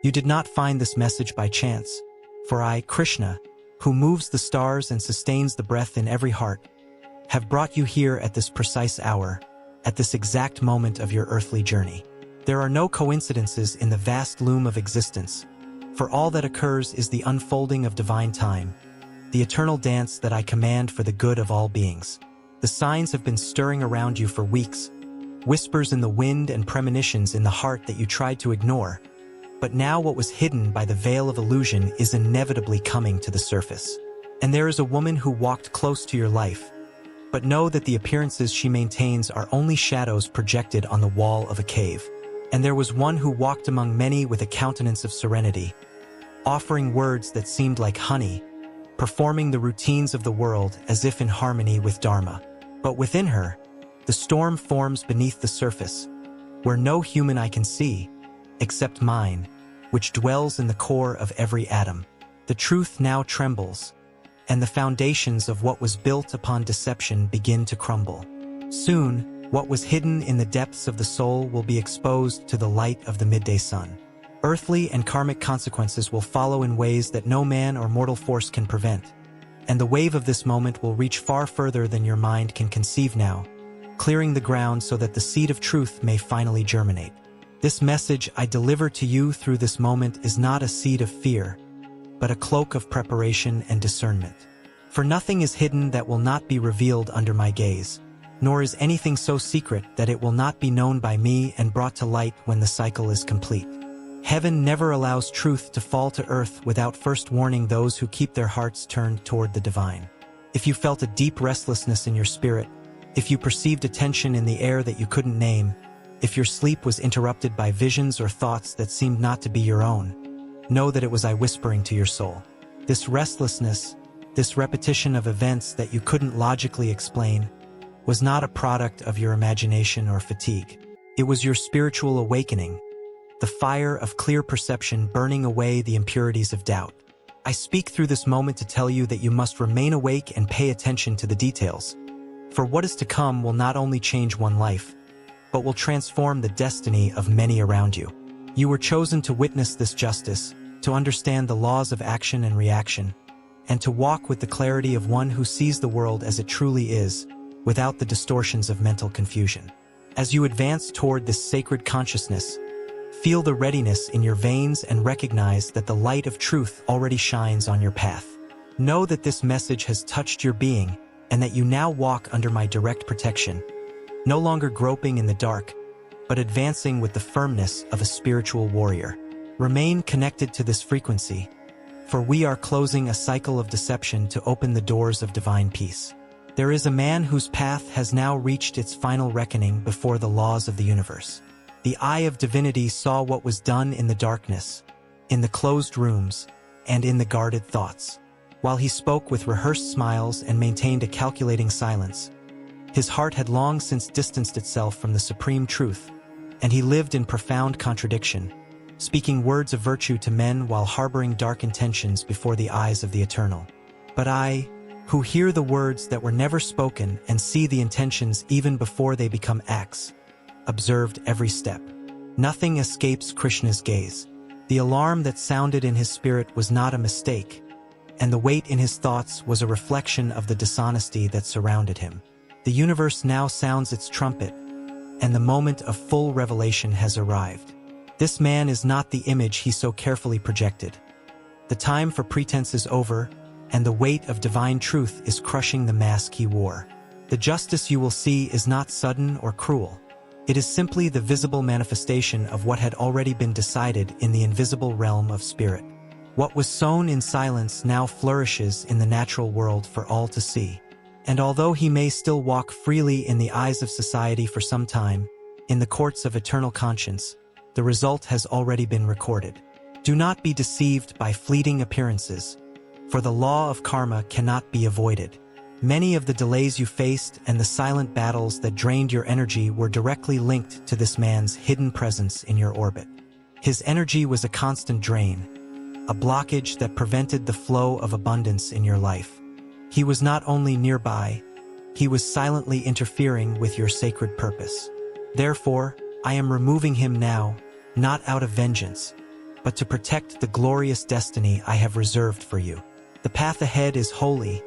You did not find this message by chance, for I, Krishna, who moves the stars and sustains the breath in every heart, have brought you here at this precise hour, at this exact moment of your earthly journey. There are no coincidences in the vast loom of existence, for all that occurs is the unfolding of divine time, the eternal dance that I command for the good of all beings. The signs have been stirring around you for weeks, whispers in the wind and premonitions in the heart that you tried to ignore, but now what was hidden by the veil of illusion is inevitably coming to the surface. And there is a woman who walked close to your life, but know that the appearances she maintains are only shadows projected on the wall of a cave. And there was one who walked among many with a countenance of serenity, offering words that seemed like honey, performing the routines of the world as if in harmony with Dharma. But within her, the storm forms beneath the surface, where no human eye can see, except mine, which dwells in the core of every atom. The truth now trembles, and the foundations of what was built upon deception begin to crumble. Soon, what was hidden in the depths of the soul will be exposed to the light of the midday sun. Earthly and karmic consequences will follow in ways that no man or mortal force can prevent, and the wave of this moment will reach far further than your mind can conceive now, clearing the ground so that the seed of truth may finally germinate. This message I deliver to you through this moment is not a seed of fear, but a cloak of preparation and discernment. For nothing is hidden that will not be revealed under my gaze, nor is anything so secret that it will not be known by me and brought to light when the cycle is complete. Heaven never allows truth to fall to earth without first warning those who keep their hearts turned toward the divine. If you felt a deep restlessness in your spirit, if you perceived a tension in the air that you couldn't name, if your sleep was interrupted by visions or thoughts that seemed not to be your own, know that it was I whispering to your soul. This restlessness, this repetition of events that you couldn't logically explain, was not a product of your imagination or fatigue. It was your spiritual awakening, the fire of clear perception burning away the impurities of doubt. I speak through this moment to tell you that you must remain awake and pay attention to the details, for what is to come will not only change one life, but will transform the destiny of many around you. You were chosen to witness this justice, to understand the laws of action and reaction, and to walk with the clarity of one who sees the world as it truly is, without the distortions of mental confusion. As you advance toward this sacred consciousness, feel the readiness in your veins and recognize that the light of truth already shines on your path. Know that this message has touched your being and that you now walk under my direct protection, no longer groping in the dark, but advancing with the firmness of a spiritual warrior. Remain connected to this frequency, for we are closing a cycle of deception to open the doors of divine peace. There is a man whose path has now reached its final reckoning before the laws of the universe. The eye of divinity saw what was done in the darkness, in the closed rooms, and in the guarded thoughts. While he spoke with rehearsed smiles and maintained a calculating silence, his heart had long since distanced itself from the supreme truth, and he lived in profound contradiction, speaking words of virtue to men while harboring dark intentions before the eyes of the eternal. But I, who hear the words that were never spoken and see the intentions even before they become acts, observed every step. Nothing escapes Krishna's gaze. The alarm that sounded in his spirit was not a mistake, and the weight in his thoughts was a reflection of the dishonesty that surrounded him. The universe now sounds its trumpet, and the moment of full revelation has arrived. This man is not the image he so carefully projected. The time for pretense is over, and the weight of divine truth is crushing the mask he wore. The justice you will see is not sudden or cruel. It is simply the visible manifestation of what had already been decided in the invisible realm of spirit. What was sown in silence now flourishes in the natural world for all to see. And although he may still walk freely in the eyes of society for some time, in the courts of eternal conscience, the result has already been recorded. Do not be deceived by fleeting appearances, for the law of karma cannot be avoided. Many of the delays you faced and the silent battles that drained your energy were directly linked to this man's hidden presence in your orbit. His energy was a constant drain, a blockage that prevented the flow of abundance in your life. He was not only nearby, he was silently interfering with your sacred purpose. Therefore, I am removing him now, not out of vengeance, but to protect the glorious destiny I have reserved for you. The path ahead is holy,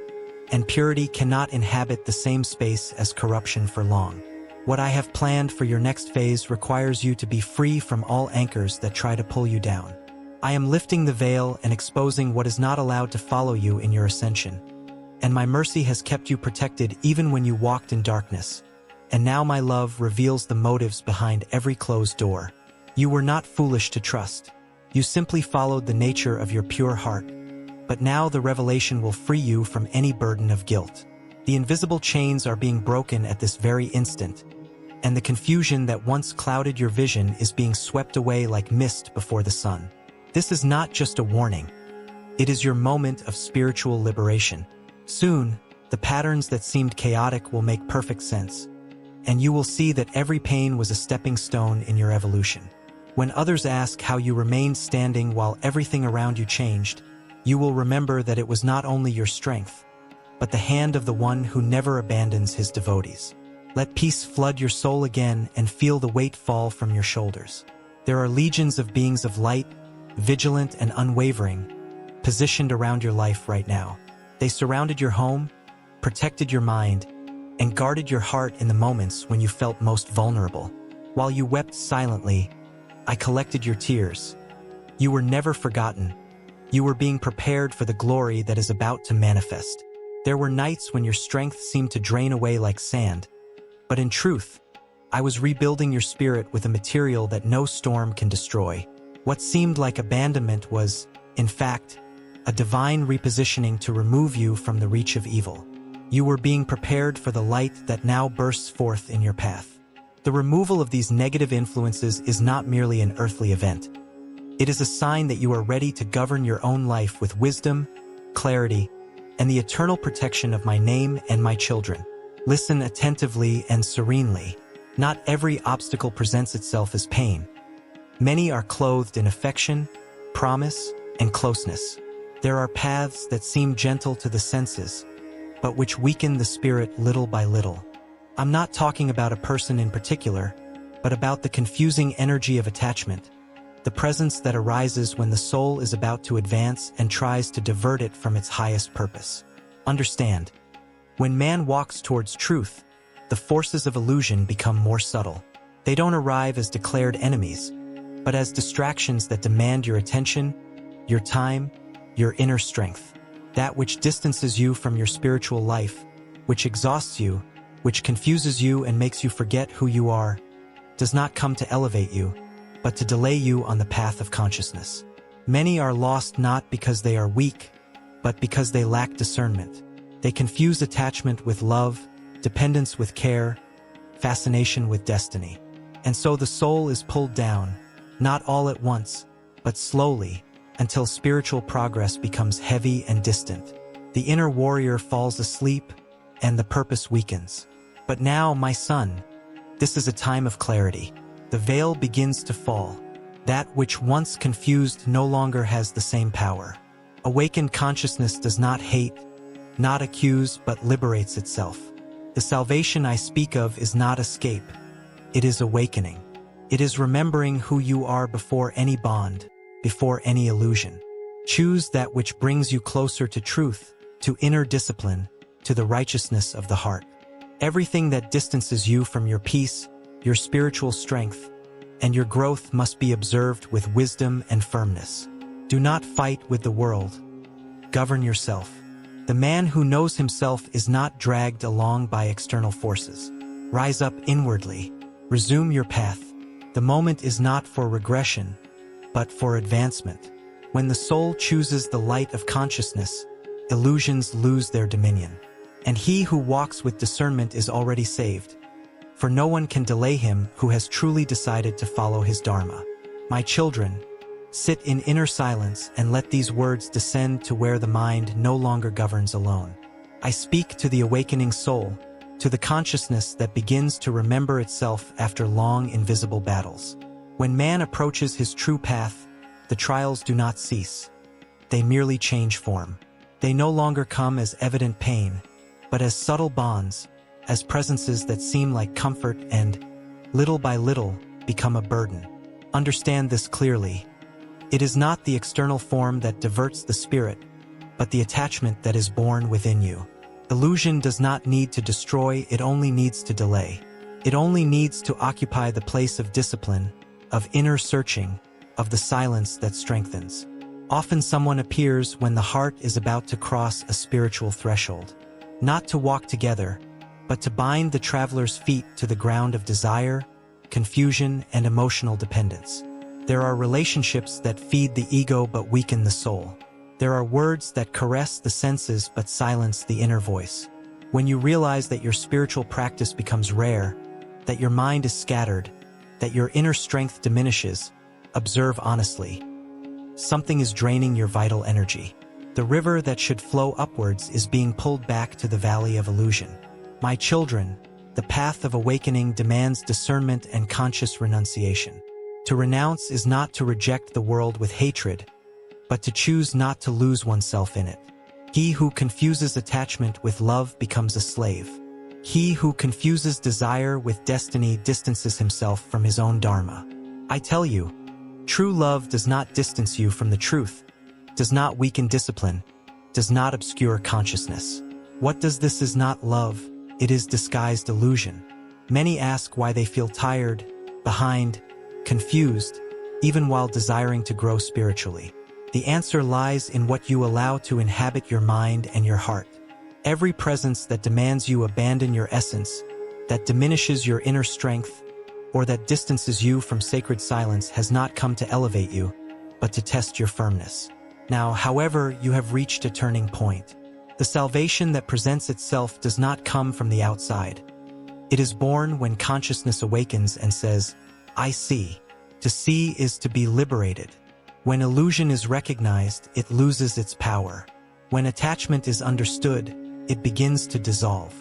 and purity cannot inhabit the same space as corruption for long. What I have planned for your next phase requires you to be free from all anchors that try to pull you down. I am lifting the veil and exposing what is not allowed to follow you in your ascension. And my mercy has kept you protected even when you walked in darkness. And now my love reveals the motives behind every closed door. You were not foolish to trust. You simply followed the nature of your pure heart. But now the revelation will free you from any burden of guilt. The invisible chains are being broken at this very instant, and the confusion that once clouded your vision is being swept away like mist before the sun. This is not just a warning. It is your moment of spiritual liberation. Soon, the patterns that seemed chaotic will make perfect sense, and you will see that every pain was a stepping stone in your evolution. When others ask how you remained standing while everything around you changed, you will remember that it was not only your strength, but the hand of the one who never abandons his devotees. Let peace flood your soul again and feel the weight fall from your shoulders. There are legions of beings of light, vigilant and unwavering, positioned around your life right now. They surrounded your home, protected your mind, and guarded your heart in the moments when you felt most vulnerable. While you wept silently, I collected your tears. You were never forgotten. You were being prepared for the glory that is about to manifest. There were nights when your strength seemed to drain away like sand, but in truth, I was rebuilding your spirit with a material that no storm can destroy. What seemed like abandonment was, in fact, a divine repositioning to remove you from the reach of evil. You were being prepared for the light that now bursts forth in your path. The removal of these negative influences is not merely an earthly event. It is a sign that you are ready to govern your own life with wisdom, clarity, and the eternal protection of my name and my children. Listen attentively and serenely. Not every obstacle presents itself as pain. Many are clothed in affection, promise, and closeness. There are paths that seem gentle to the senses, but which weaken the spirit little by little. I'm not talking about a person in particular, but about the confusing energy of attachment, the presence that arises when the soul is about to advance and tries to divert it from its highest purpose. Understand, when man walks towards truth, the forces of illusion become more subtle. They don't arrive as declared enemies, but as distractions that demand your attention, your time, your inner strength. That which distances you from your spiritual life, which exhausts you, which confuses you and makes you forget who you are, does not come to elevate you, but to delay you on the path of consciousness. Many are lost not because they are weak, but because they lack discernment. They confuse attachment with love, dependence with care, fascination with destiny. And so the soul is pulled down, not all at once, but slowly, until spiritual progress becomes heavy and distant. The inner warrior falls asleep, and the purpose weakens. But now, my son, this is a time of clarity. The veil begins to fall. That which once confused no longer has the same power. Awakened consciousness does not hate, not accuse, but liberates itself. The salvation I speak of is not escape. It is awakening. It is remembering who you are before any bond, before any illusion. Choose that which brings you closer to truth, to inner discipline, to the righteousness of the heart. Everything that distances you from your peace, your spiritual strength, and your growth must be observed with wisdom and firmness. Do not fight with the world. Govern yourself. The man who knows himself is not dragged along by external forces. Rise up inwardly. Resume your path. The moment is not for regression, but for advancement. When the soul chooses the light of consciousness, illusions lose their dominion. And he who walks with discernment is already saved. For no one can delay him who has truly decided to follow his dharma. My children, sit in inner silence and let these words descend to where the mind no longer governs alone. I speak to the awakening soul, to the consciousness that begins to remember itself after long invisible battles. When man approaches his true path, the trials do not cease. They merely change form. They no longer come as evident pain, but as subtle bonds, as presences that seem like comfort and, little by little, become a burden. Understand this clearly. It is not the external form that diverts the spirit, but the attachment that is born within you. Illusion does not need to destroy, it only needs to delay. It only needs to occupy the place of discipline, of inner searching, of the silence that strengthens. Often someone appears when the heart is about to cross a spiritual threshold. Not to walk together, but to bind the traveler's feet to the ground of desire, confusion, and emotional dependence. There are relationships that feed the ego but weaken the soul. There are words that caress the senses but silence the inner voice. When you realize that your spiritual practice becomes rare, that your mind is scattered, that your inner strength diminishes, observe honestly. Something is draining your vital energy. The river that should flow upwards is being pulled back to the valley of illusion. My children, the path of awakening demands discernment and conscious renunciation. To renounce is not to reject the world with hatred, but to choose not to lose oneself in it. He who confuses attachment with love becomes a slave. He who confuses desire with destiny distances himself from his own dharma. I tell you, true love does not distance you from the truth, does not weaken discipline, does not obscure consciousness. What does this is not love, it is disguised illusion. Many ask why they feel tired, behind, confused, even while desiring to grow spiritually. The answer lies in what you allow to inhabit your mind and your heart. Every presence that demands you abandon your essence, that diminishes your inner strength, or that distances you from sacred silence has not come to elevate you, but to test your firmness. Now, however, you have reached a turning point. The salvation that presents itself does not come from the outside. It is born when consciousness awakens and says, I see. To see is to be liberated. When illusion is recognized, it loses its power. When attachment is understood, it begins to dissolve.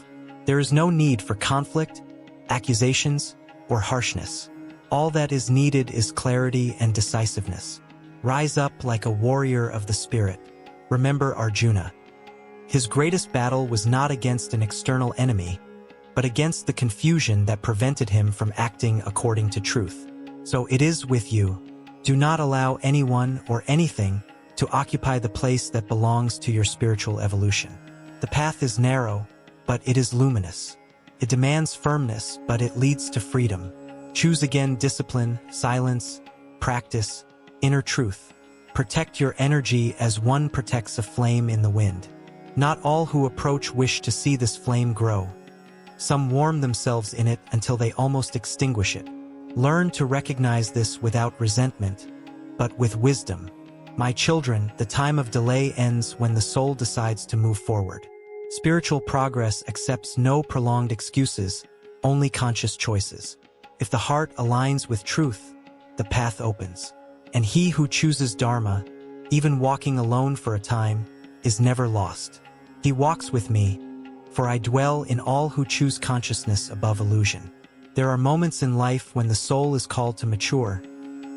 There is no need for conflict, accusations, or harshness. All that is needed is clarity and decisiveness. Rise up like a warrior of the spirit. Remember Arjuna. His greatest battle was not against an external enemy, but against the confusion that prevented him from acting according to truth. So it is with you. Do not allow anyone or anything to occupy the place that belongs to your spiritual evolution. The path is narrow, but it is luminous. It demands firmness, but it leads to freedom. Choose again discipline, silence, practice, inner truth. Protect your energy as one protects a flame in the wind. Not all who approach wish to see this flame grow. Some warm themselves in it until they almost extinguish it. Learn to recognize this without resentment, but with wisdom. My children, the time of delay ends when the soul decides to move forward. Spiritual progress accepts no prolonged excuses, only conscious choices. If the heart aligns with truth, the path opens. And he who chooses Dharma, even walking alone for a time, is never lost. He walks with me, for I dwell in all who choose consciousness above illusion. There are moments in life when the soul is called to mature,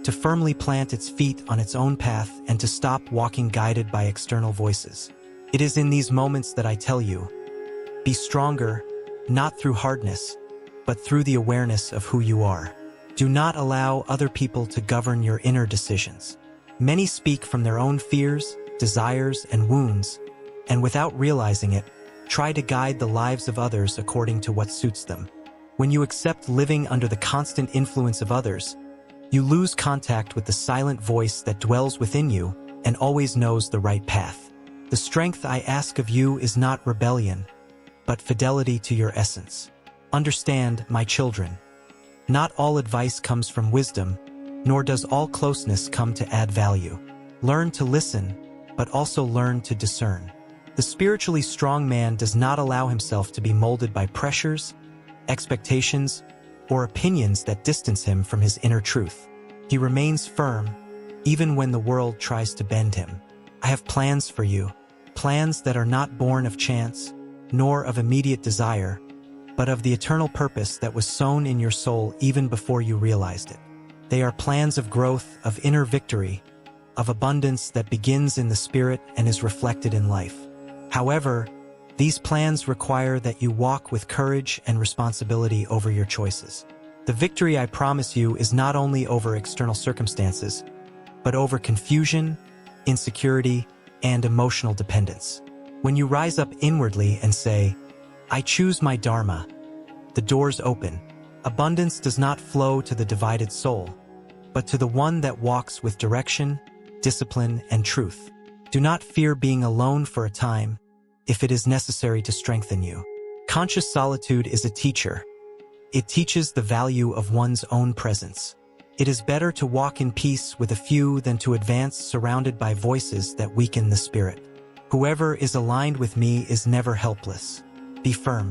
to firmly plant its feet on its own path and to stop walking guided by external voices. It is in these moments that I tell you, be stronger, not through hardness, but through the awareness of who you are. Do not allow other people to govern your inner decisions. Many speak from their own fears, desires, and wounds, and without realizing it, try to guide the lives of others according to what suits them. When you accept living under the constant influence of others, you lose contact with the silent voice that dwells within you and always knows the right path. The strength I ask of you is not rebellion, but fidelity to your essence. Understand, my children, not all advice comes from wisdom, nor does all closeness come to add value. Learn to listen, but also learn to discern. The spiritually strong man does not allow himself to be molded by pressures, expectations, or opinions that distance him from his inner truth. He remains firm, even when the world tries to bend him. I have plans for you, plans that are not born of chance, nor of immediate desire, but of the eternal purpose that was sown in your soul even before you realized it. They are plans of growth, of inner victory, of abundance that begins in the spirit and is reflected in life. However, these plans require that you walk with courage and responsibility over your choices. The victory I promise you is not only over external circumstances, but over confusion, insecurity, and emotional dependence. When you rise up inwardly and say, "I choose my dharma," the doors open. Abundance does not flow to the divided soul, but to the one that walks with direction, discipline, and truth. Do not fear being alone for a time, if it is necessary to strengthen you. Conscious solitude is a teacher. It teaches the value of one's own presence. It is better to walk in peace with a few than to advance surrounded by voices that weaken the spirit. Whoever is aligned with me is never helpless. Be firm.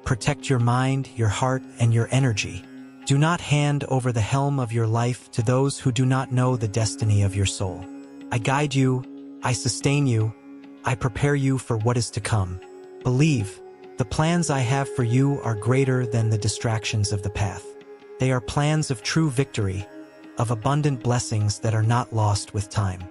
Protect your mind, your heart, and your energy. Do not hand over the helm of your life to those who do not know the destiny of your soul. I guide you, I sustain you, I prepare you for what is to come. Believe, the plans I have for you are greater than the distractions of the path. They are plans of true victory, of abundant blessings that are not lost with time.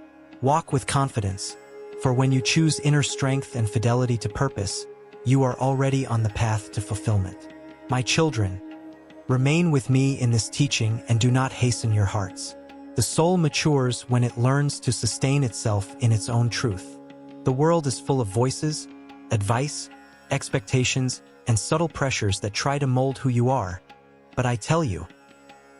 Walk with confidence, for when you choose inner strength and fidelity to purpose, you are already on the path to fulfillment. My children, remain with me in this teaching and do not hasten your hearts. The soul matures when it learns to sustain itself in its own truth. The world is full of voices, advice, expectations, and subtle pressures that try to mold who you are. But I tell you,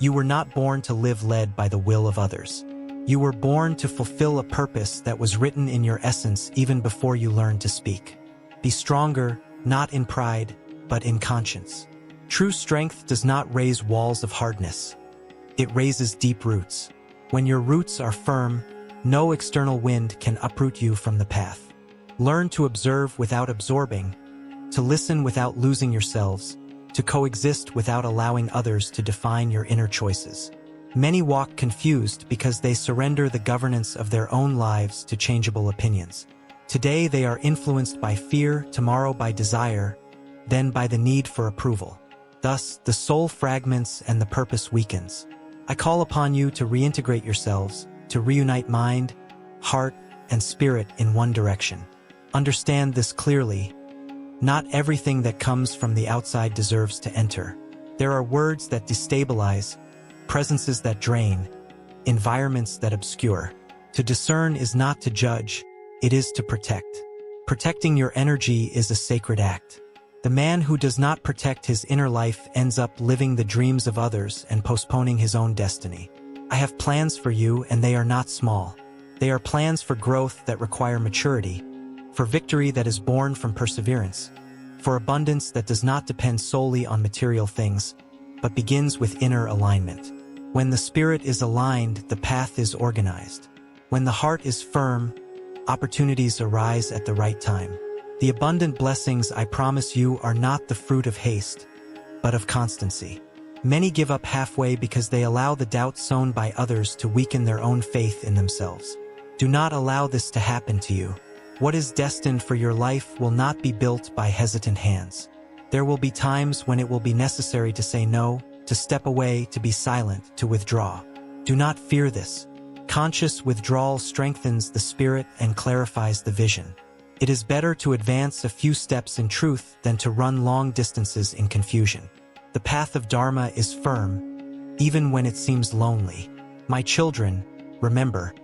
you were not born to live led by the will of others. You were born to fulfill a purpose that was written in your essence even before you learned to speak. Be stronger, not in pride, but in conscience. True strength does not raise walls of hardness. It raises deep roots. When your roots are firm, no external wind can uproot you from the path. Learn to observe without absorbing, to listen without losing yourselves, to coexist without allowing others to define your inner choices. Many walk confused because they surrender the governance of their own lives to changeable opinions. Today they are influenced by fear, tomorrow by desire, then by the need for approval. Thus, the soul fragments and the purpose weakens. I call upon you to reintegrate yourselves, to reunite mind, heart, and spirit in one direction. Understand this clearly. Not everything that comes from the outside deserves to enter. There are words that destabilize, presences that drain, environments that obscure. To discern is not to judge, it is to protect. Protecting your energy is a sacred act. The man who does not protect his inner life ends up living the dreams of others and postponing his own destiny. I have plans for you, and they are not small. They are plans for growth that require maturity, for victory that is born from perseverance, for abundance that does not depend solely on material things, but begins with inner alignment. When the spirit is aligned, the path is organized. When the heart is firm, opportunities arise at the right time. The abundant blessings I promise you are not the fruit of haste, but of constancy. Many give up halfway because they allow the doubt sown by others to weaken their own faith in themselves. Do not allow this to happen to you. What is destined for your life will not be built by hesitant hands. There will be times when it will be necessary to say no, to step away, to be silent, to withdraw. Do not fear this. Conscious withdrawal strengthens the spirit and clarifies the vision. It is better to advance a few steps in truth than to run long distances in confusion. The path of Dharma is firm, even when it seems lonely. My children, remember,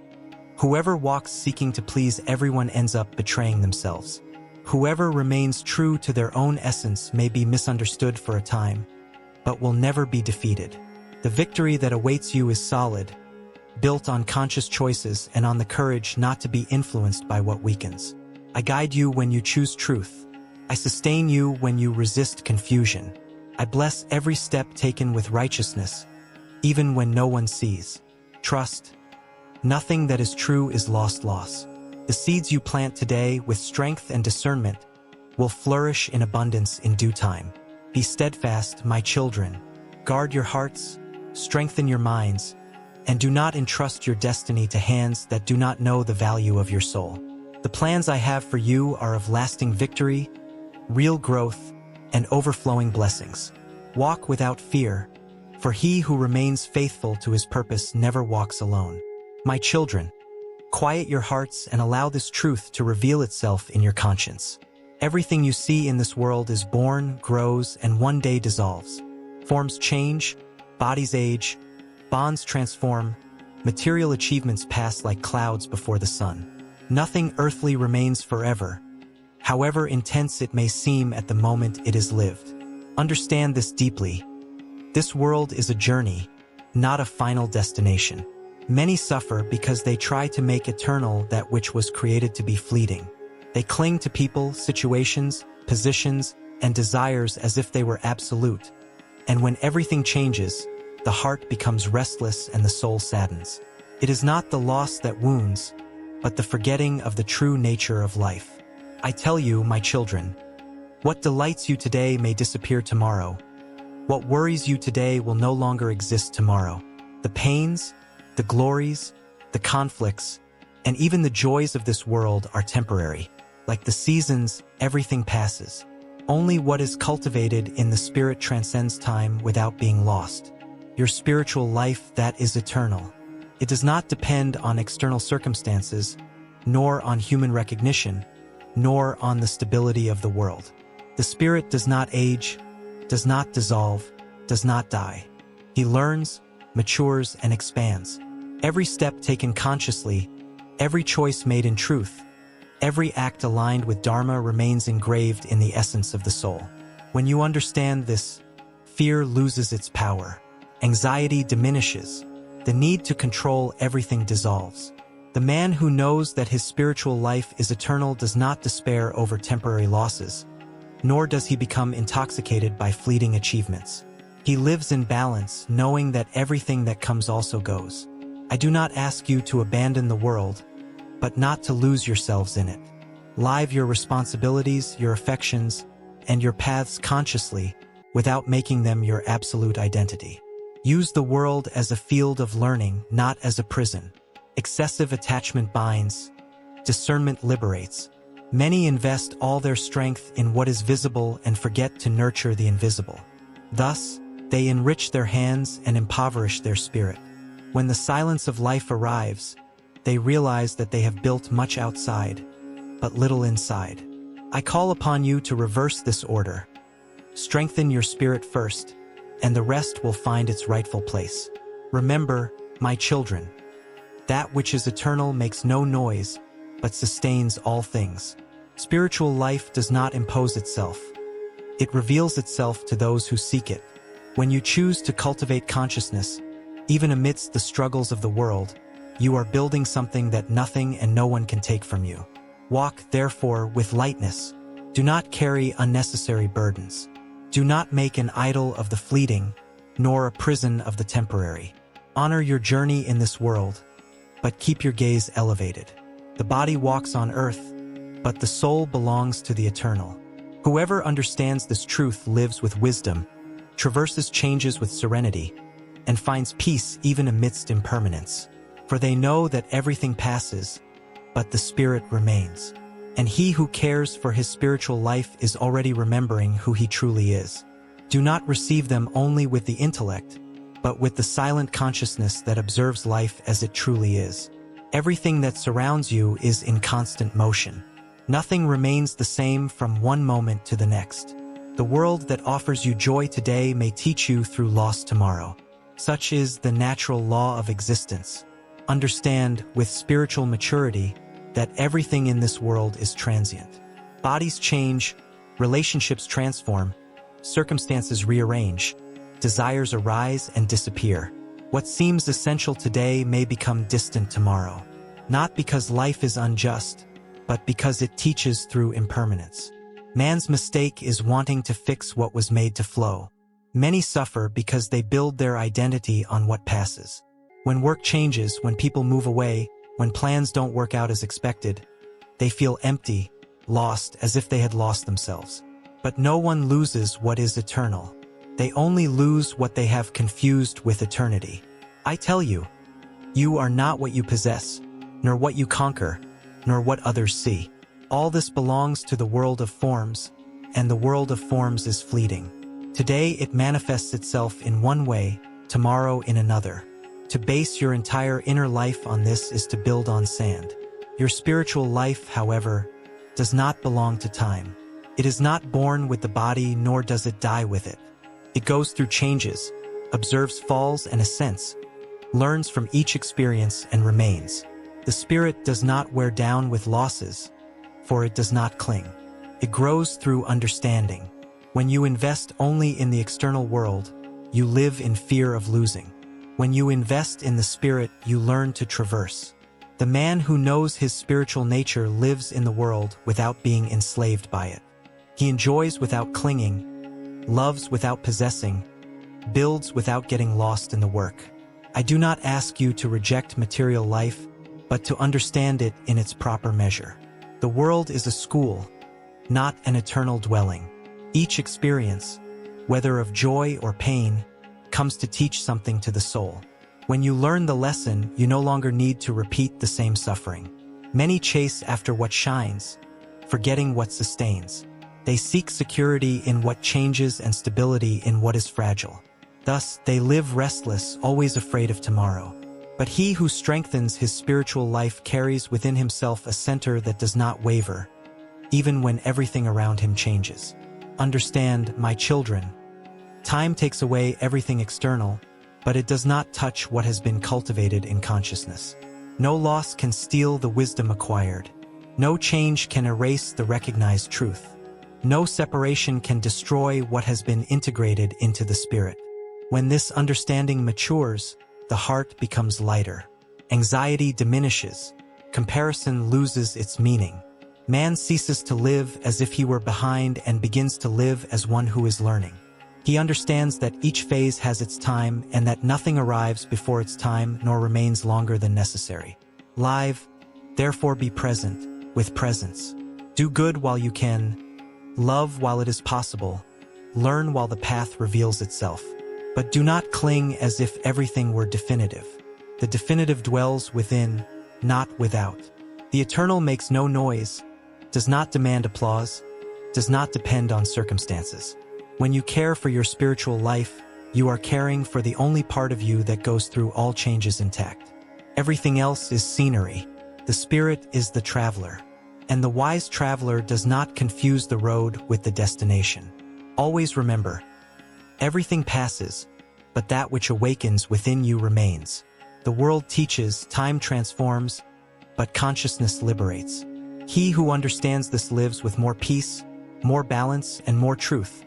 whoever walks seeking to please everyone ends up betraying themselves. Whoever remains true to their own essence may be misunderstood for a time, but will never be defeated. The victory that awaits you is solid, built on conscious choices and on the courage not to be influenced by what weakens. I guide you when you choose truth. I sustain you when you resist confusion. I bless every step taken with righteousness, even when no one sees. Trust. Nothing that is true is loss. The seeds you plant today with strength and discernment will flourish in abundance in due time. Be steadfast, my children. Guard your hearts, strengthen your minds, and do not entrust your destiny to hands that do not know the value of your soul. The plans I have for you are of lasting victory, real growth, and overflowing blessings. Walk without fear, for he who remains faithful to his purpose never walks alone. My children, quiet your hearts and allow this truth to reveal itself in your conscience. Everything you see in this world is born, grows, and one day dissolves. Forms change, bodies age, bonds transform, Material achievements pass like clouds before the sun. Nothing earthly remains forever, however intense it may seem at the moment it is lived. Understand this deeply. This world is a journey, not a final destination. Many suffer because they try to make eternal that which was created to be fleeting. They cling to people, situations, positions, and desires as if they were absolute. And when everything changes, the heart becomes restless and the soul saddens. It is not the loss that wounds, but the forgetting of the true nature of life. I tell you, my children, what delights you today may disappear tomorrow. What worries you today will no longer exist tomorrow. The pains, the glories, the conflicts, and even the joys of this world are temporary. Like the seasons, everything passes. Only what is cultivated in the spirit transcends time without being lost. Your spiritual life, that is eternal. It does not depend on external circumstances, nor on human recognition, nor on the stability of the world. The spirit does not age, does not dissolve, does not die. He learns, matures, and expands. Every step taken consciously, every choice made in truth, every act aligned with Dharma remains engraved in the essence of the soul. When you understand this, fear loses its power, anxiety diminishes, the need to control everything dissolves. The man who knows that his spiritual life is eternal does not despair over temporary losses, nor does he become intoxicated by fleeting achievements. He lives in balance, knowing that everything that comes also goes. I do not ask you to abandon the world, but not to lose yourselves in it. Live your responsibilities, your affections, and your paths consciously, without making them your absolute identity. Use the world as a field of learning, not as a prison. Excessive attachment binds, discernment liberates. Many invest all their strength in what is visible and forget to nurture the invisible. Thus, they enrich their hands and impoverish their spirit. When the silence of life arrives, they realize that they have built much outside, but little inside. I call upon you to reverse this order. Strengthen your spirit first, and the rest will find its rightful place. Remember, my children, that which is eternal makes no noise, but sustains all things. Spiritual life does not impose itself. It reveals itself to those who seek it. When you choose to cultivate consciousness, even amidst the struggles of the world, you are building something that nothing and no one can take from you. Walk, therefore, with lightness. Do not carry unnecessary burdens. Do not make an idol of the fleeting, nor a prison of the temporary. Honor your journey in this world, but keep your gaze elevated. The body walks on earth, but the soul belongs to the eternal. Whoever understands this truth lives with wisdom, traverses changes with serenity, and finds peace even amidst impermanence. For they know that everything passes, but the spirit remains. And he who cares for his spiritual life is already remembering who he truly is. Do not receive them only with the intellect, but with the silent consciousness that observes life as it truly is. Everything that surrounds you is in constant motion. Nothing remains the same from one moment to the next. The world that offers you joy today may teach you through loss tomorrow. Such is the natural law of existence. Understand, with spiritual maturity, that everything in this world is transient. Bodies change, relationships transform, circumstances rearrange, desires arise and disappear. What seems essential today may become distant tomorrow. Not because life is unjust, but because it teaches through impermanence. Man's mistake is wanting to fix what was made to flow. Many suffer because they build their identity on what passes. When work changes, when people move away, when plans don't work out as expected, they feel empty, lost, as if they had lost themselves. But no one loses what is eternal. They only lose what they have confused with eternity. I tell you, you are not what you possess, nor what you conquer, nor what others see. All this belongs to the world of forms, and the world of forms is fleeting. Today it manifests itself in one way, tomorrow in another. To base your entire inner life on this is to build on sand. Your spiritual life, however, does not belong to time. It is not born with the body, nor does it die with it. It goes through changes, observes falls and ascents, learns from each experience and remains. The spirit does not wear down with losses, for it does not cling. It grows through understanding. When you invest only in the external world, you live in fear of losing. When you invest in the spirit, you learn to traverse. The man who knows his spiritual nature lives in the world without being enslaved by it. He enjoys without clinging, loves without possessing, builds without getting lost in the work. I do not ask you to reject material life, but to understand it in its proper measure. The world is a school, not an eternal dwelling. Each experience, whether of joy or pain, comes to teach something to the soul. When you learn the lesson, you no longer need to repeat the same suffering. Many chase after what shines, forgetting what sustains. They seek security in what changes and stability in what is fragile. Thus, they live restless, always afraid of tomorrow. But he who strengthens his spiritual life carries within himself a center that does not waver, even when everything around him changes. Understand, my children, time takes away everything external, but it does not touch what has been cultivated in consciousness. No loss can steal the wisdom acquired. No change can erase the recognized truth. No separation can destroy what has been integrated into the spirit. When this understanding matures, the heart becomes lighter. Anxiety diminishes. Comparison loses its meaning. Man ceases to live as if he were behind and begins to live as one who is learning. He understands that each phase has its time and that nothing arrives before its time nor remains longer than necessary. Live, therefore be present, with presence. Do good while you can. Love while it is possible. Learn while the path reveals itself. But do not cling as if everything were definitive. The definitive dwells within, not without. The eternal makes no noise, does not demand applause, does not depend on circumstances. When you care for your spiritual life, you are caring for the only part of you that goes through all changes intact. Everything else is scenery. The spirit is the traveler. And the wise traveler does not confuse the road with the destination. Always remember, everything passes, but that which awakens within you remains. The world teaches, time transforms, but consciousness liberates. He who understands this lives with more peace, more balance, and more truth.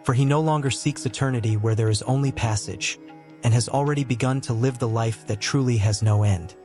For he no longer seeks eternity where there is only passage, and has already begun to live the life that truly has no end.